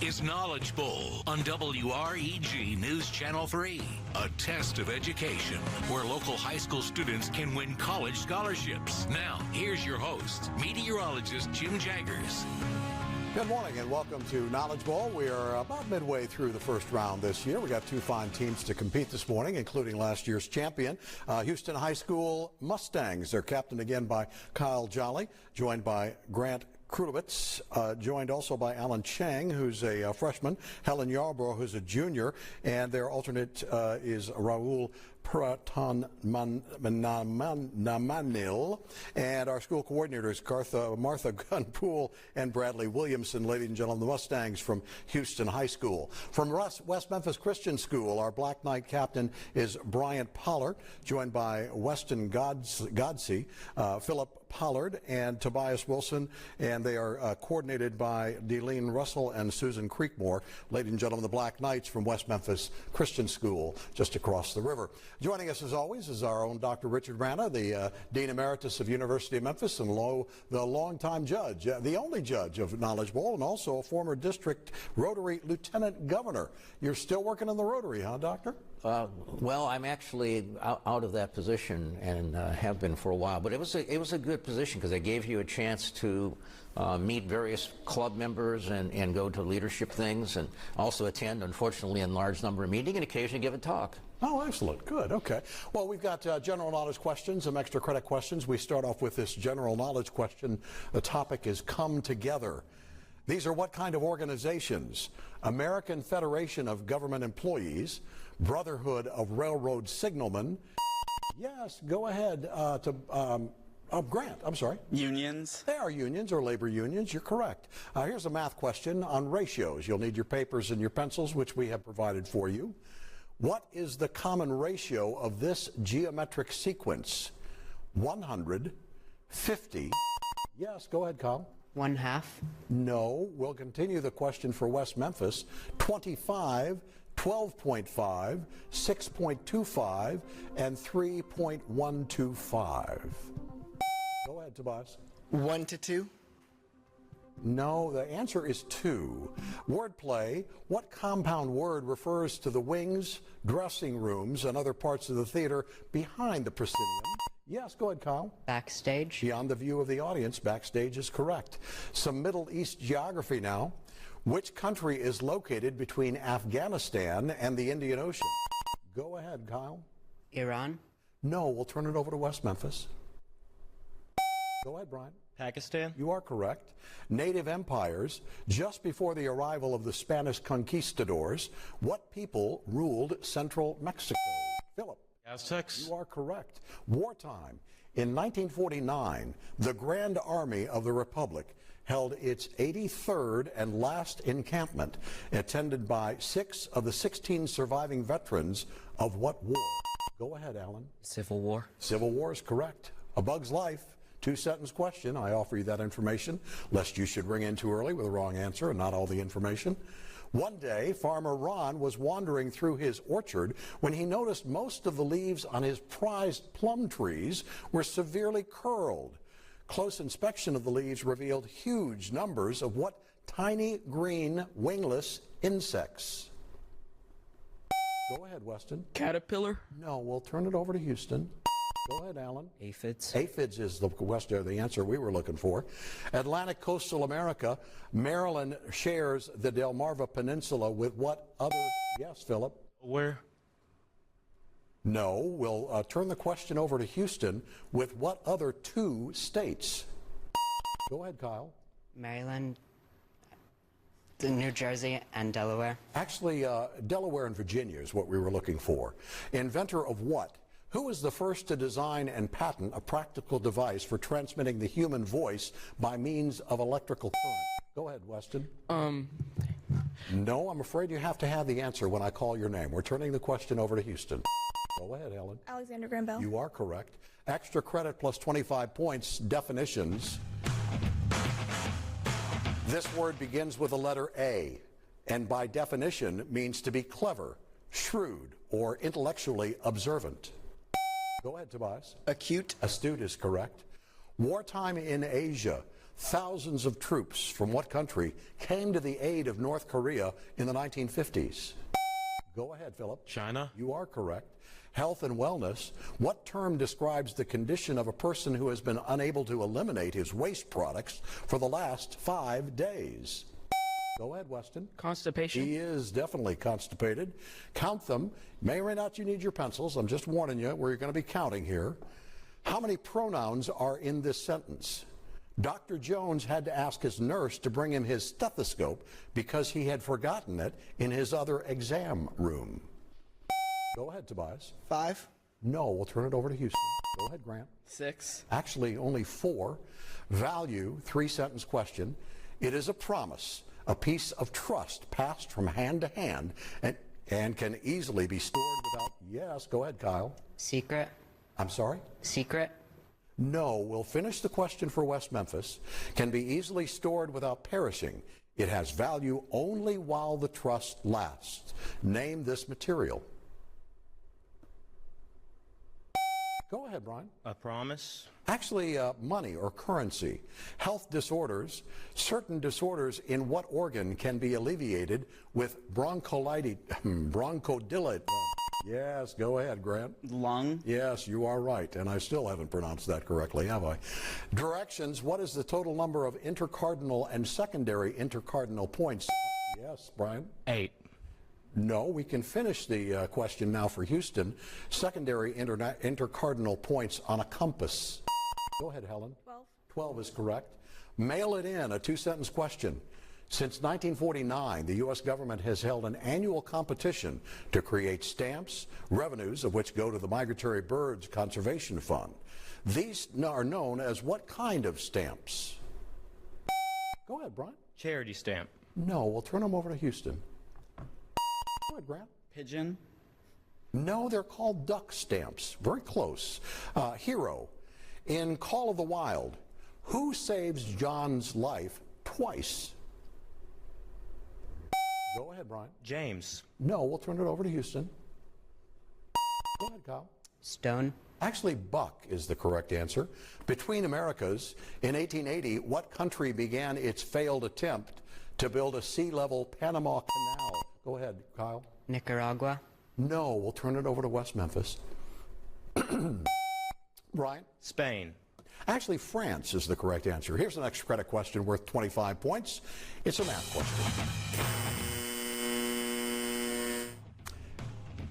is Knowledge Bowl on WREG News Channel 3, a test of education where local high school students can win college scholarships. Now, here's your host, meteorologist Jim Jaggers. Good morning and welcome to Knowledge Bowl. We are about midway through the first round this year. We got two fine teams to compete this morning, including last year's champion, Houston High School Mustangs. They're captained again by Kyle Jolly, joined by Grant Krulowitz, joined also by Alan Chang, who's a freshman, Helen Yarborough, who's a junior, and their alternate is Raul Pratannamanil, and our school coordinators, Martha Gunpool and Bradley Williamson. Ladies and gentlemen, the Mustangs from Houston High School. From West Memphis Christian School, our Black Knight captain is Bryant Pollard, joined by Weston Godsey, Philip Pollard, and Tobias Wilson, and they are coordinated by Deline Russell and Susan Creekmore. Ladies and gentlemen, the Black Knights from West Memphis Christian School, just across the river. Joining us as always is our own Dr. Richard Rana, the Dean Emeritus of University of Memphis and the longtime judge, the only judge of Knowledge Bowl, and also a former district Rotary Lieutenant Governor. You're still working in the Rotary, huh, Doctor? Well, I'm actually out of that position and have been for a while. But it was a good position because it gave you a chance to meet various club members and go to leadership things and also attend, unfortunately, in large number of meetings and occasionally give a talk. Oh, excellent. Good. Okay. Well, we've got general knowledge questions, some extra credit questions. We start off with this general knowledge question. The topic is come together. These are what kind of organizations? American Federation of Government Employees, Brotherhood of Railroad Signalmen. Yes, go ahead Grant, I'm sorry. Unions. They are unions or labor unions. You're correct. Here's a math question on ratios. You'll need your papers and your pencils, which we have provided for you. What is the common ratio of this geometric sequence? 100, 50. Yes, go ahead, Kyle. 1/2. No. We'll continue the question for West Memphis. 25, 12.5, 6.25, and 3.125. Go ahead, Tobias. 1 to 2. No, the answer is 2. Wordplay. What compound word refers to the wings, dressing rooms, and other parts of the theater behind the proscenium? Yes, go ahead, Kyle. Backstage. Beyond the view of the audience, backstage is correct. Some Middle East geography now. Which country is located between Afghanistan and the Indian Ocean? Go ahead, Kyle. Iran. No, we'll turn it over to West Memphis. Go ahead, Brian. Pakistan. You are correct. Native empires. Just before the arrival of the Spanish conquistadors, what people ruled central Mexico? Philip. Aztecs. You are correct. Wartime. In 1949, the Grand Army of the Republic held its 83rd and last encampment, attended by 6 of the 16 surviving veterans of what war? Go ahead, Alan. Civil War. Civil War is correct. A Bug's Life. 2-sentence question. I offer you that information, lest you should ring in too early with a wrong answer and not all the information. One day, Farmer Ron was wandering through his orchard when he noticed most of the leaves on his prized plum trees were severely curled. Close inspection of the leaves revealed huge numbers of what tiny green wingless insects? Go ahead, Weston. Caterpillar. No, we'll turn it over to Houston. Go ahead, Alan. Aphids. Aphids is the answer we were looking for. Atlantic coastal America, Maryland shares the Delmarva Peninsula with what other? Yes, Philip. Where? No, we'll turn the question over to Houston with what other 2 states? Go ahead, Kyle. Maryland, New Jersey, and Delaware. Actually, Delaware and Virginia is what we were looking for. Inventor of what? Who was the first to design and patent a practical device for transmitting the human voice by means of electrical current? Go ahead, Weston. No, I'm afraid you have to have the answer when I call your name. We're turning the question over to Houston. Go ahead, Helen. Alexander Graham Bell. You are correct. Extra credit plus 25 points. Definitions. This word begins with the letter A, and by definition means to be clever, shrewd, or intellectually observant. Go ahead, Tobias. Acute. Astute is correct. Wartime in Asia. Thousands of troops from what country came to the aid of North Korea in the 1950s? Go ahead, Philip. China. You are correct. Health and wellness. What term describes the condition of a person who has been unable to eliminate his waste products for the last 5 days? Go ahead, Weston. Constipation. He is definitely constipated. Count them. May or may not you need your pencils. I'm just warning you, we're going to be counting here. How many pronouns are in this sentence? Dr. Jones had to ask his nurse to bring him his stethoscope because he had forgotten it in his other exam room. Go ahead, Tobias. 5. No, we'll turn it over to Houston. Go ahead, Grant. 6. Actually, only 4. Value, 3-sentence question. It is a promise, a piece of trust passed from hand to hand and can easily be stored without... Yes, go ahead, Kyle. Secret. I'm sorry? Secret. No, we'll finish the question for West Memphis. Can be easily stored without perishing. It has value only while the trust lasts. Name this material. Go ahead, Brian. A promise. Actually, money or currency. Health disorders. Certain disorders in what organ can be alleviated with bronchodilate? Yes, go ahead, Grant. Lung. Yes, you are right, and I still haven't pronounced that correctly, have I? Directions, what is the total number of intercardinal and secondary intercardinal points? Yes, Brian? 8. No, we can finish the question now for Houston. Secondary intercardinal points on a compass. Go ahead, Helen. 12. 12 is correct. Mail it in, a 2-sentence question. Since 1949, the U.S. government has held an annual competition to create stamps, revenues of which go to the Migratory Birds Conservation Fund. These are known as what kind of stamps? Go ahead, Brian. Charity stamp. No, we'll turn them over to Houston. Go ahead, Grant. Pigeon. No, they're called duck stamps. Very close. Hero. In Call of the Wild, who saves John's life twice? Go ahead, Brian. James. No, we'll turn it over to Houston. Go ahead, Kyle. Stone. Actually, Buck is the correct answer. Between Americas, in 1880, what country began its failed attempt to build a sea-level Panama Canal? Go ahead, Kyle. Nicaragua. No, we'll turn it over to West Memphis. Brian? Spain. Actually, France is the correct answer. Here's an extra credit question worth 25 points. It's a math question.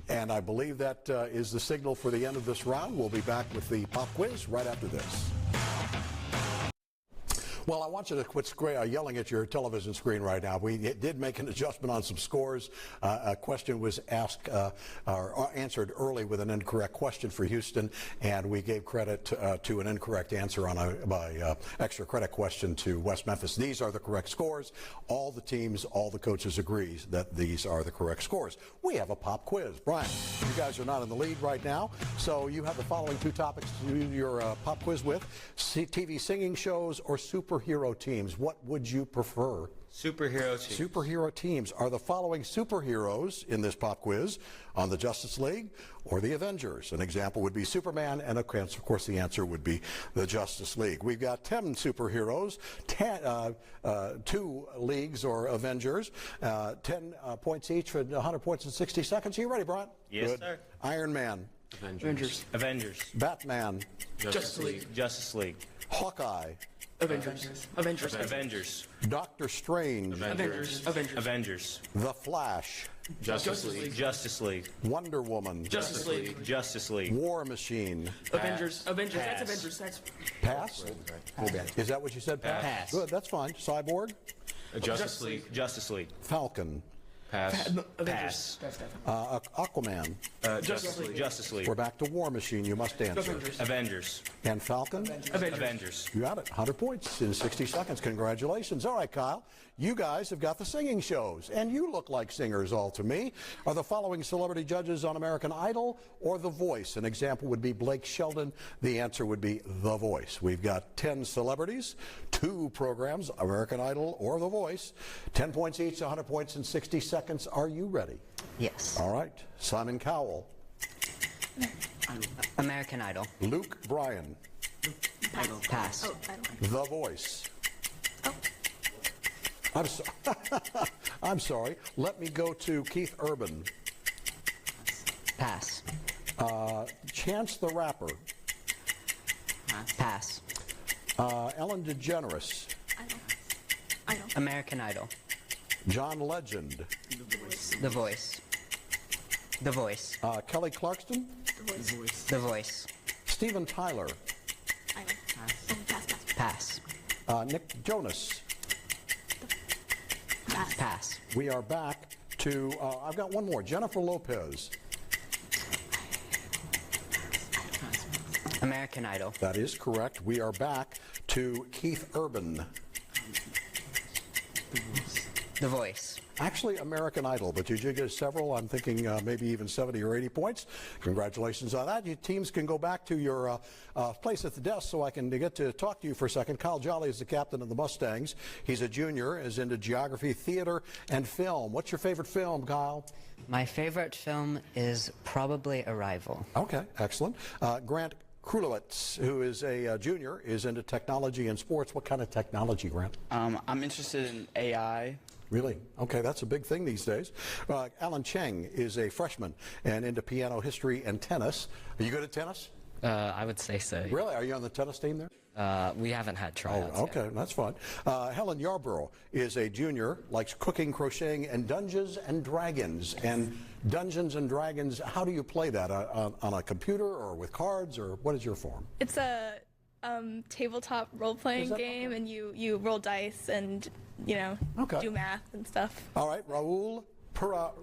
And I believe that is the signal for the end of this round. We'll be back with the pop quiz right after this. Well, I want you to quit yelling at your television screen right now. We did make an adjustment on some scores. A question was asked or answered early with an incorrect question for Houston, and we gave credit to an incorrect answer on a extra credit question to West Memphis. These are the correct scores. All the teams, all the coaches agree that these are the correct scores. We have a pop quiz. Brian, you guys are not in the lead right now, so you have the following 2 topics to do your pop quiz with: TV singing shows or superhero teams. What would you prefer? Superhero teams. Superhero teams. Are the following superheroes in this pop quiz on the Justice League or the Avengers? An example would be Superman, and of course the answer would be the Justice League. We've got 10 superheroes, 2 leagues or Avengers, 10 points each for 100 points in 60 seconds. Are you ready, Brian? Yes, Good. sir. Iron Man. Avengers. Avengers. Batman. Justice League. Justice League. Hawkeye. Avengers. Avengers. Avengers. Doctor Strange. Avengers. Avengers. Avengers. The Flash. Justice League. Justice League. Wonder Woman. Justice League. Justice League. War Machine. Avengers. Avengers. Pass. That's Avengers. That's Pass? Is that what you said, Pass? Pass. Good, that's fine. Cyborg? Justice League. Justice League. Falcon. Pass. Avengers. Aquaman. Justice League. Justice League. We're back to War Machine. You must answer. Avengers. Avengers. And Falcon? Avengers. You got it. 100 points in 60 seconds. Congratulations. All right, Kyle. You guys have got the singing shows, and you look like singers all to me. Are the following celebrity judges on American Idol or The Voice? An example would be Blake Shelton. The answer would be The Voice. We've got 10 celebrities, 2 programs, American Idol or The Voice. 10 points each, 100 points in 60 seconds. Are you ready? Yes. All right. Simon Cowell. American Idol. Luke Bryan. Pass. The Voice. I'm, I'm sorry. Let me go to Keith Urban. Pass. Chance the Rapper. Pass. Ellen DeGeneres. American Idol. John Legend. The Voice. The Voice. Kelly Clarkson. The Voice. Steven Tyler. Pass. Nick Jonas. Pass. We are back to, I've got one more, Jennifer Lopez. American Idol. That is correct. We are back to Keith Urban. The Voice. Actually, American Idol, but you did get several. I'm thinking maybe even 70 or 80 points. Congratulations on that. You teams can go back to your place at the desk so I can get to talk to you for a second. Kyle Jolly is the captain of the Mustangs. He's a junior, is into geography, theater, and film. What's your favorite film, Kyle? My favorite film is probably Arrival. Okay, excellent. Grant Krulowitz, who is a junior, is into technology and sports. What kind of technology, Grant? I'm interested in AI. Really? Okay, that's a big thing these days. Alan Cheng is a freshman and into piano, history, and tennis. Are you good at tennis? I would say so. Really? Are you on the tennis team there? We haven't had tryouts yet. Okay, that's fine. Helen Yarborough is a junior, likes cooking, crocheting, and Dungeons and Dragons. And Dungeons and Dragons, how do you play that? On a computer or with cards, or what is your form? It's a tabletop role-playing game, and you roll dice and, you know, do math and stuff. All right, Raul Purathanaman.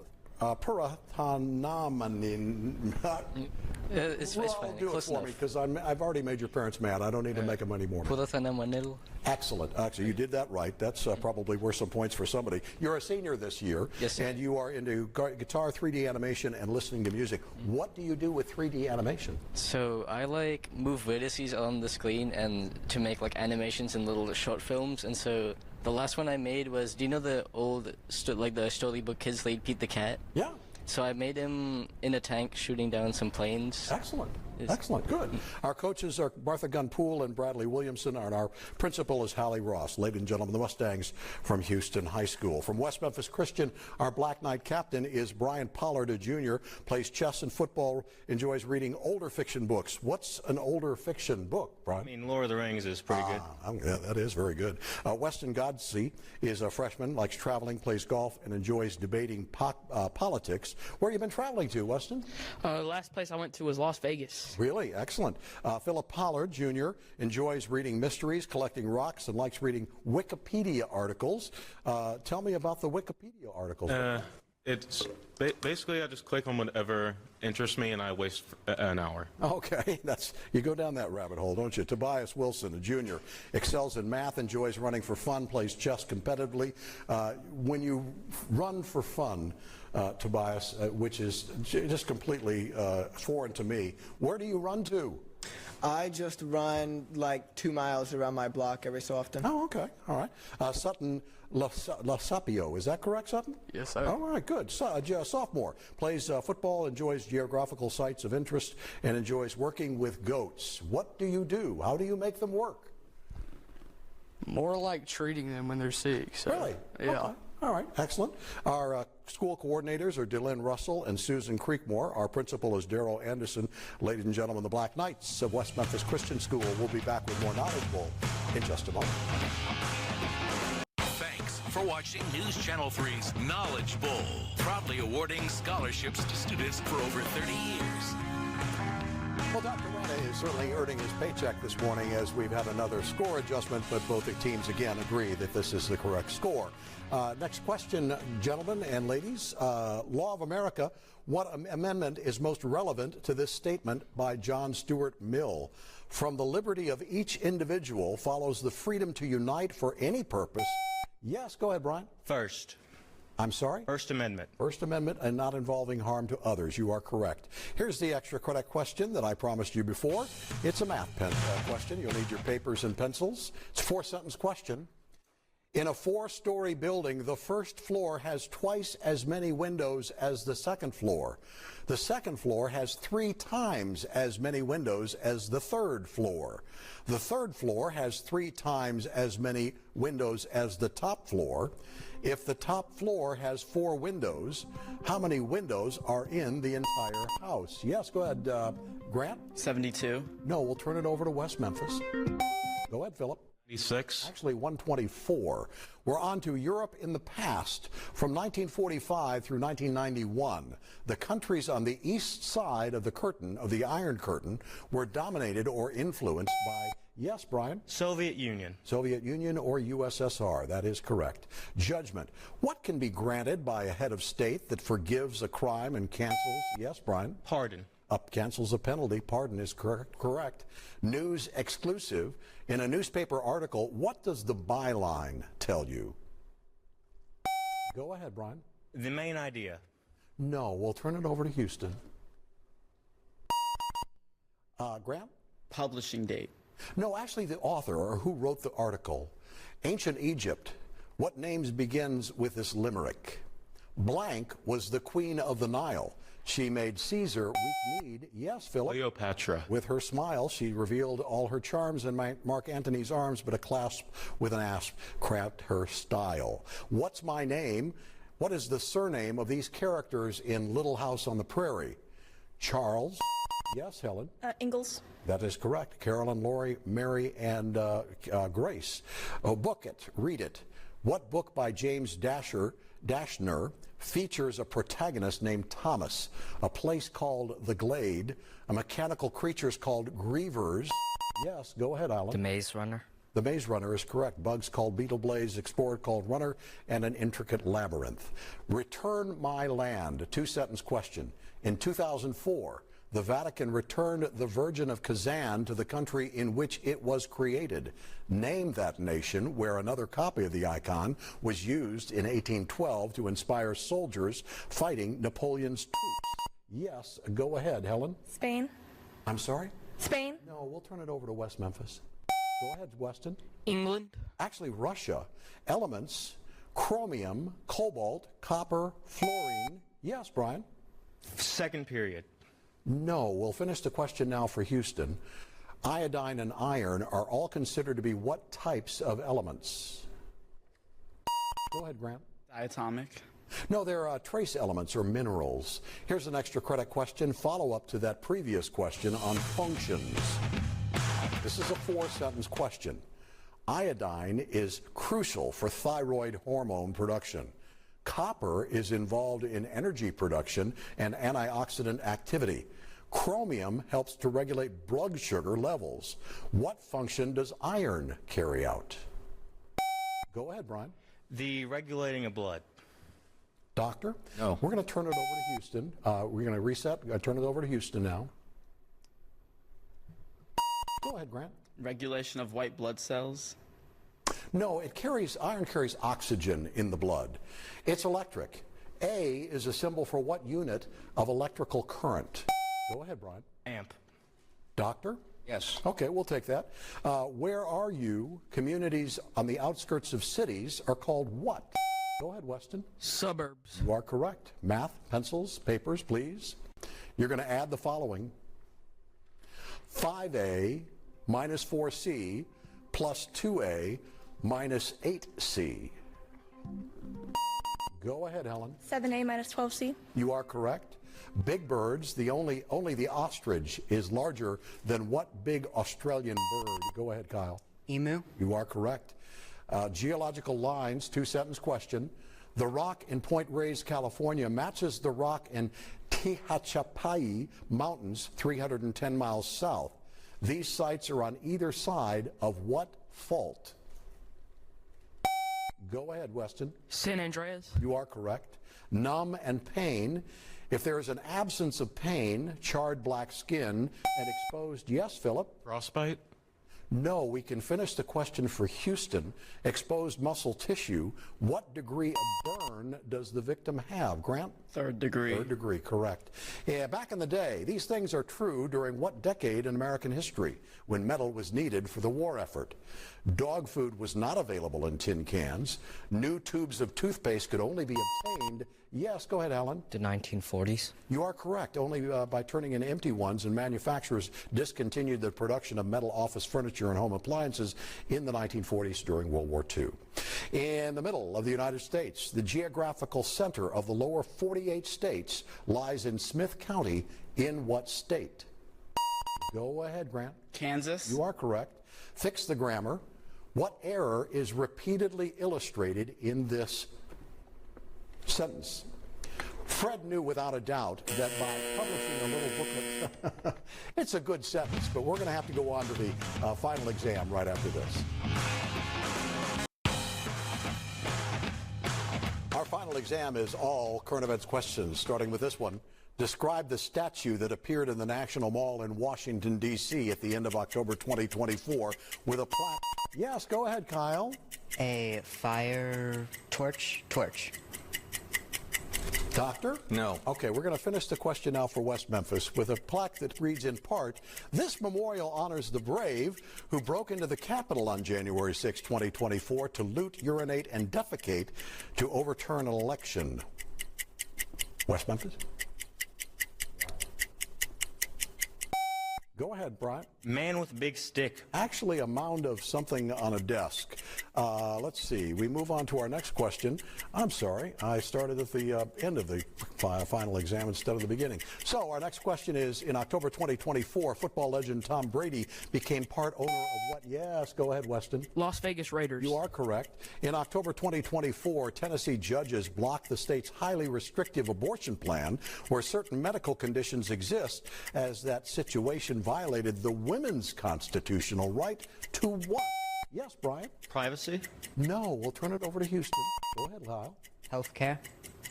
It's Well, fine. do it for me, because I've already made your parents mad. I don't need to make them any more. Purathanamanil. Excellent. Actually, you did that right. That's probably worth some points for somebody. You're a senior this year, yes, sir. And you are into guitar, 3D animation, and listening to music. What do you do with 3D animation? So I like move vertices on the screen and to make like animations and little short films. And so the last one I made was, do you know the old like the storybook Kids Laid Pete the Cat? Yeah. So I made him in a tank shooting down some planes. Excellent. Excellent. Good. Our coaches are Martha Gunpool and Bradley Williamson, and our principal is Hallie Ross. Ladies and gentlemen, the Mustangs from Houston High School. From West Memphis Christian, our Black Knight captain is Brian Pollard, a junior, plays chess and football, enjoys reading older fiction books. What's an older fiction book, Brian? I mean, Lord of the Rings is pretty good. Yeah, that is very good. Weston Godsey is a freshman, likes traveling, plays golf, and enjoys debating politics. Where have you been traveling to, Weston? Last place I went to was Las Vegas. Really? Excellent. Philip Pollard, Jr., enjoys reading mysteries, collecting rocks, and likes reading Wikipedia articles. Tell me about the Wikipedia articles. It's basically I just click on whatever interests me and I waste an hour. Okay, you go down that rabbit hole, don't you? Tobias Wilson, a junior, excels in math, enjoys running for fun, plays chess competitively. When you run for fun, Tobias, which is just completely foreign to me, where do you run to? I just run like 2 miles around my block every so often. Oh, okay. All right. Sutton Lasapio, is that correct, Sutton? Yes, sir. All right, good. Sophomore, plays football, enjoys geographical sites of interest, and enjoys working with goats. What do you do? How do you make them work? More like treating them when they're sick. So, Really? Yeah. Okay. All right, excellent. Our school coordinators are Dylan Russell and Susan Creekmore. Our principal is Darrell Anderson. Ladies and gentlemen, the Black Knights of West Memphis Christian School will be back with more Knowledge Bowl in just a moment. Thanks for watching News Channel 3's Knowledge Bowl, proudly awarding scholarships to students for over 30 years. Well, Dr. Rana is certainly earning his paycheck this morning as we've had another score adjustment, but both the teams again agree that this is the correct score. Next question, gentlemen and ladies. Law of America, what amendment is most relevant to this statement by John Stuart Mill? From the liberty of each individual follows the freedom to unite for any purpose. Yes, go ahead, Brian. First. I'm sorry? First Amendment. First Amendment and not involving harm to others. You are correct. Here's the extra credit question that I promised you before. It's a math question. You'll need your papers and pencils. It's a 4-sentence question. In a 4-story building, the first floor has twice as many windows as the second floor. The second floor has 3 times as many windows as the third floor. The third floor has 3 times as many windows as the top floor. If the top floor has 4 windows, how many windows are in the entire house? Yes, go ahead, Grant. 72. No, we'll turn it over to West Memphis. Go ahead, Philip. 6. Actually, 124. We're on to Europe in the past. From 1945 through 1991, the countries on the east side of the curtain, of the Iron Curtain, were dominated or influenced by, yes, Brian? Soviet Union. Soviet Union or USSR. That is correct. Judgment. What can be granted by a head of state that forgives a crime and cancels? Yes, Brian? Pardon. Cancels a penalty. Pardon is correct. News exclusive. In a newspaper article, what does the byline tell you? Go ahead, Brian. The main idea. No, we'll turn it over to Houston. Graham? Publishing date. No, actually the author, or who wrote the article. Ancient Egypt. What names begins with this limerick? Blank was the queen of the Nile. She made Caesar weak-kneed. Yes, Philip. Cleopatra. With her smile, she revealed all her charms in Mark Antony's arms, but a clasp with an asp cramped her style. What's my name? What is the surname of these characters in Little House on the Prairie? Charles. Yes, Helen. Ingalls. That is correct. Carolyn, Lori, Mary, and Grace. Oh, book it. Read it. What book by James Dashner features a protagonist named Thomas, a place called the Glade, a mechanical creatures called grievers? Yes, go ahead, Alan. The Maze Runner. The Maze Runner is correct. Bugs called Beetle Blaze, Explorer called Runner, and an intricate labyrinth. Return my land. 2-sentence question. In 2004, the Vatican returned the Virgin of Kazan to the country in which it was created. Name that nation where another copy of the icon was used in 1812 to inspire soldiers fighting Napoleon's troops. Yes, go ahead, Helen. Spain. I'm sorry? Spain. No, we'll turn it over to West Memphis. Go ahead, Weston. England. Actually, Russia. Elements: chromium, cobalt, copper, fluorine. Yes, Brian. Second period. No, we'll finish the question now for Houston. Iodine and iron are all considered to be what types of elements? Go ahead, Grant. Diatomic. No, they're trace elements or minerals. Here's an extra credit question, follow-up to that previous question on functions. This is a 4-sentence question. Iodine is crucial for thyroid hormone production. Copper is involved in energy production and antioxidant activity. Chromium helps to regulate blood sugar levels. What function does iron carry out? Go ahead, Brian. The regulating of blood. Doctor? No. We're going to turn it over to Houston. We're going to reset. Turn it over to Houston now. Go ahead, Grant. Regulation of white blood cells. No, iron carries oxygen in the blood. It's electric. A is a symbol for what unit of electrical current? Go ahead, Brian. Amp. Doctor? Yes. Okay, we'll take that. Where are you? Communities on the outskirts of cities are called what? Go ahead, Weston. Suburbs. You are correct. Math, pencils, papers, please. You're going to add the following. 5A minus 4C plus 2A minus 8C. Go ahead, Helen. 7A minus 12C. You are correct. Big birds, only the ostrich is larger than what big Australian bird? Go ahead, Kyle. Emu. You are correct. Geological lines, 2-sentence question. The rock in Point Reyes, California matches the rock in Tehachapai Mountains, 310 miles south. These sites are on either side of what fault? Go ahead, Weston. San Andreas. You are correct. Numb and pain. If there is an absence of pain, charred black skin, and exposed, yes, Philip? Frostbite. No, we can finish the question for Houston. Exposed muscle tissue. What degree of burn does the victim have? Grant? Third degree. Third degree, correct. Yeah, back in the day, these things are true during what decade in American history when metal was needed for the war effort? Dog food was not available in tin cans. New tubes of toothpaste could only be obtained. Yes, go ahead, Alan. The 1940s. You are correct. Only by turning in empty ones, and manufacturers discontinued the production of metal office furniture and home appliances in the 1940s during World War II. In the middle of the United States, the geographical center of the lower 48 states lies in Smith County. In what state? Go ahead, Grant. Kansas. You are correct. Fix the grammar. What error is repeatedly illustrated in this sentence? Fred knew without a doubt that by publishing a little booklet, it's a good sentence, but we're going to have to go on to the final exam right after this. Our final exam is all current events questions, starting with this one. Describe the statue that appeared in the National Mall in Washington, D.C. at the end of October 2024 with a plaque. Yes, go ahead, Kyle. A fire torch. Doctor? No. Okay, we're going to finish the question now for West Memphis with a plaque that reads in part, this memorial honors the brave who broke into the Capitol on January 6, 2024 to loot, urinate, and defecate to overturn an election. West Memphis? Go ahead, Brian. Man with big stick. Actually, a mound of something on a desk. Let's see. We move on to our next question. I'm sorry. I started at the end of the final exam instead of the beginning. So our next question is, in October 2024, football legend Tom Brady became part owner of what? Yes, go ahead, Weston. Las Vegas Raiders. You are correct. In October 2024, Tennessee judges blocked the state's highly restrictive abortion plan where certain medical conditions exist, as that situation violated the women's constitutional right to what? Yes, Brian? Privacy. No, we'll turn it over to Houston. Go ahead, Lyle. Healthcare.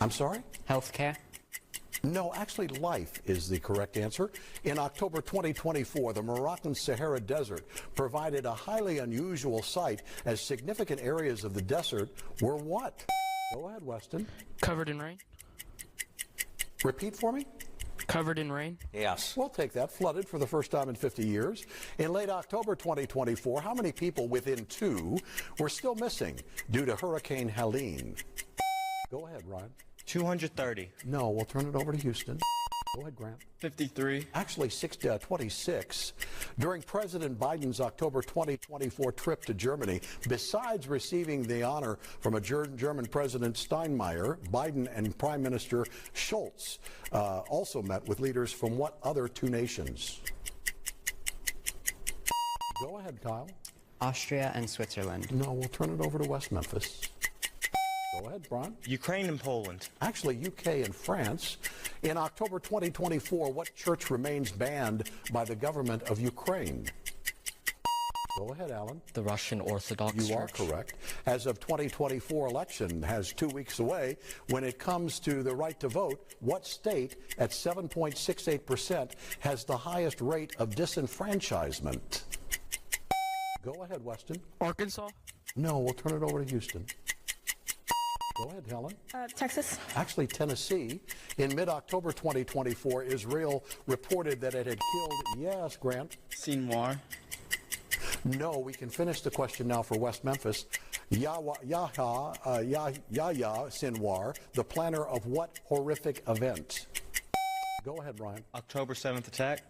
I'm sorry? Healthcare. No, actually, life is the correct answer. In October 2024, the Moroccan Sahara Desert provided a highly unusual sight, as significant areas of the desert were what? Go ahead, Weston. Covered in rain. Repeat for me. Covered in rain. Yes. We'll take that. Flooded for the first time in 50 years. In late October 2024, how many people within two were still missing due to Hurricane Helene? Go ahead, Ryan. 230. No, we'll turn it over to Houston. Go ahead, Grant. 53. Actually, 26. During President Biden's October 2024 trip to Germany, besides receiving the honor from a German President Steinmeier, Biden and Prime Minister Scholz also met with leaders from what other two nations? Go ahead, Kyle. Austria and Switzerland. No, we'll turn it over to West Memphis. Go ahead, Brian. Ukraine and Poland. Actually, UK and France. In October 2024, what church remains banned by the government of Ukraine? Go ahead, Alan. The Russian Orthodox Church. You are correct. As of 2024 election has 2 weeks away, when it comes to the right to vote, what state at 7.68% has the highest rate of disenfranchisement? Go ahead, Weston. Arkansas. No, we'll turn it over to Houston. Go ahead, Helen. Texas. Actually, Tennessee. In mid-October 2024, Israel reported that it had killed, yes, Grant? Sinwar. No, we can finish the question now for West Memphis. Yahya Sinwar, the planner of what horrific event? Go ahead, Brian. October 7th attack.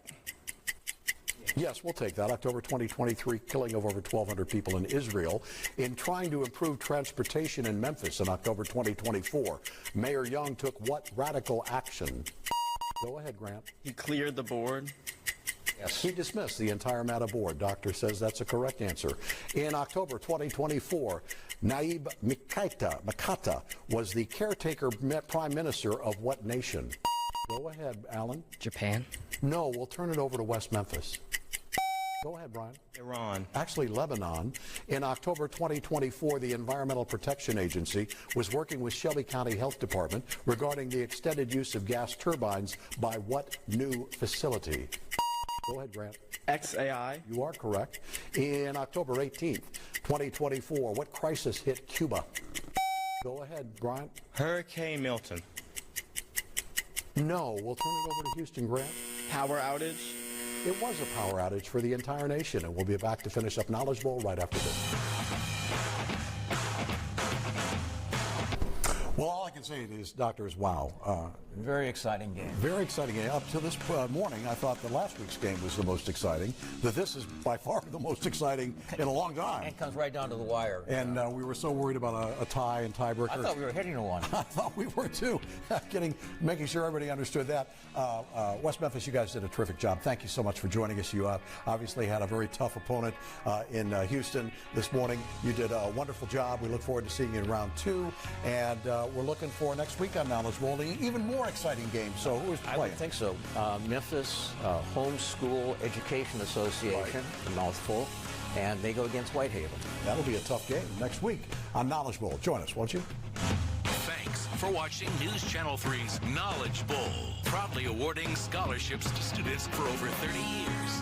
Yes, we'll take that. October 2023, killing of over 1,200 people in Israel. In trying to improve transportation in Memphis in October 2024, Mayor Young took what radical action? Go ahead, Grant. He cleared the board. Yes. He dismissed the entire MATA board. Doctor says that's a correct answer. In October 2024, Naib Mikata was the caretaker prime minister of what nation? Go ahead, Alan. Japan. No, we'll turn it over to West Memphis. Go ahead, Brian. Iran. Actually, Lebanon. In October 2024, the Environmental Protection Agency was working with Shelby County Health Department regarding the extended use of gas turbines by what new facility? Go ahead, Grant. XAI. You are correct. In October 18th, 2024, what crisis hit Cuba? Go ahead, Brian. Hurricane Milton. No. We'll turn it over to Houston, Grant. Power outage. It was a power outage for the entire nation, and we'll be back to finish up Knowledge Bowl right after this. Well, all I can say is, doctors, wow. Very exciting game. Very exciting game. Up to this morning, I thought that last week's game was the most exciting, that this is by far the most exciting in a long time. And comes right down to the wire. And we were so worried about a tie and tiebreaker. I thought we were hitting a one. I thought we were too. Making sure everybody understood that. West Memphis, you guys did a terrific job. Thank you so much for joining us. You obviously had a very tough opponent in Houston this morning. You did a wonderful job. We look forward to seeing you in round 2. And we're looking for next week on Knowledge Bowl, even more exciting games. So who is playing? I would think so. Memphis Homeschool Education Association, a mouthful, and they go against Whitehaven. That'll be a tough game next week on Knowledge Bowl. Join us, won't you? Thanks for watching News Channel 3's Knowledge Bowl, proudly awarding scholarships to students for over 30 years.